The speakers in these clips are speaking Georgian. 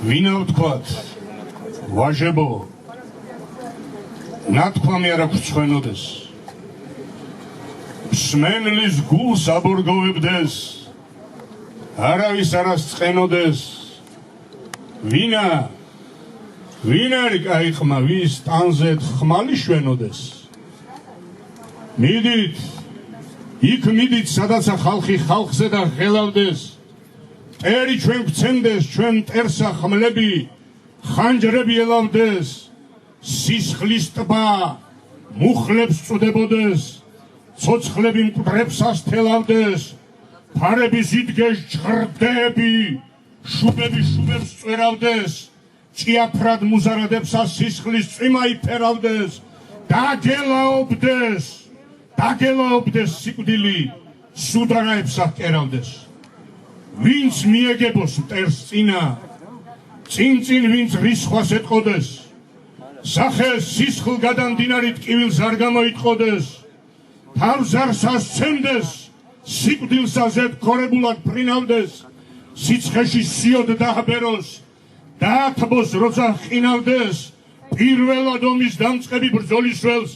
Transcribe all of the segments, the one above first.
ვინა ვთქვათ, ვაჟებო, ნათქვამი არ აქვს ცხენოდეს, მსმენლის გულს აბორგოვებდეს, არავის არას წყენოდეს, ვინა არის კაი ხმა, ვის ტანზე ხმალი შვენოდეს. მიდით, იქ მიდით, სადაცა ხალხი ხალხზე და ღელავდეს, მტერი ჩვენ გვცემდეს, ჩვენ მტერსა ხმლები, ხანჯრები ელავდეს, სისხლის ტბა მუხლებს წუდებოდეს, ცოცხლები მკვდრებს ასთელავდეს, ფარები ზიდგეს ჭღრდები, შუბები შუბებს წვერავდეს, ჭიაფრად მუზარადებს სისხლის წვიმა იფერავდეს, დაგელაობდეს სიკვდილი, სუდარაებს აღკერავდეს. ვინც მიეგებოს მტერს წინა, წინ ვინც რისხვას ეტყოდეს, სახეს სისხლ გადამდინარი ტკივილს არ გამოიტყოდეს, თავს არს ასცემდეს, სიკვდილს აზეთქორებულად ფრინავდეს, სიცხეში სიოდ დააბეროს, დაათბოს როცა ხინავდეს, პირველად ომის დამწყები ბრძოლის ველს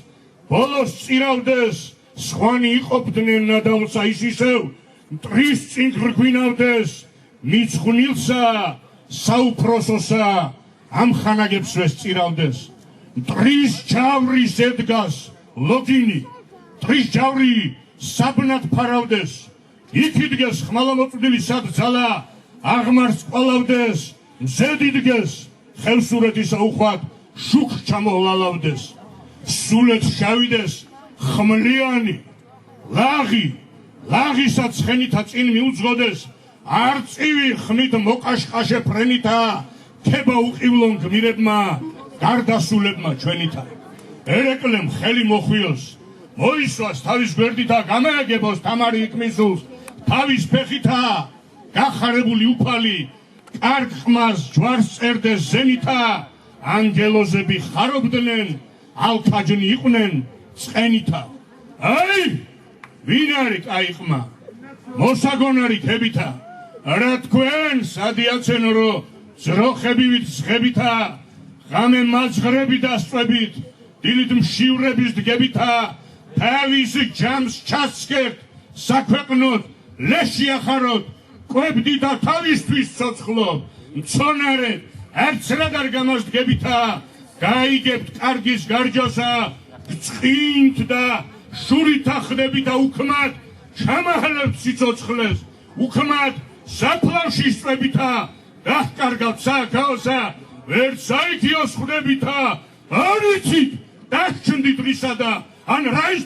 ბოლოს წირავდეს, სხვანი იყოფდნენ ნადავლსა ის ისევ მტრის წინ გვინავდეს, მიცხვნილსა საუფროსოსა ამხანაგებს ვეს წირავდეს. მტრის ჯავრის ედგას ლოგინი, მტრის ჯავრი საბნად ფარავდეს, იქ იდგეს ხმალამოწვდილი სად ძალა აღმარს ყოლავდეს, მზედ იდგეს ხელსურეთის აუხვად შუქ ჩამოვლალავდეს, სულეთ შავიდეს ხმლიანი ლაღისა ცხენითა წინ მიუძღოდეს, არწივი ხმით მოკაშყაშე ფრენითა, ქება უყივლონ გმირებმა, გარდასულებმა ჩვენითა. ერეკლემ ხელი მოხვიოს, მოისვას თავის გვერდითა, გამააგებოს თამარი იქმისულს, თავის ფეხითა გახარებული უფალი, კარგ ხმას ჯვარს წერდეს ზენითა, ანგელოზები ხარობდნენ, ალქაჯნი იყვნენ ცხენითა. აი, ვინ არის კაი ხმა, მოსაგონარი ქებითა, რა თქვენ სადიაცენ რო ძროხებივით ზღებითა, ღამე მაძღრები დასწვებით, დილით მშივრების დგებითა, თავის ჯამს ჩასკერთ, საქვეყნოდ ლეში ახაროთ, კვებდი და თავისთვის ცოცხლობ, მცონარეთ, არცრად არ გამასდგებითა, გაიგებთ კარგის გარჯოსა, გწყინთ და შურითა ხდებითა, უქმად ჩამაჰლებთ სიცოცხლეს, უქმად საფლავში სწვებითა, გაჰკარგავთ სააქაოსა, ვერც საიქიოს ხდებითა, არ ვიცით, დაგჩნდით რისა და ან რა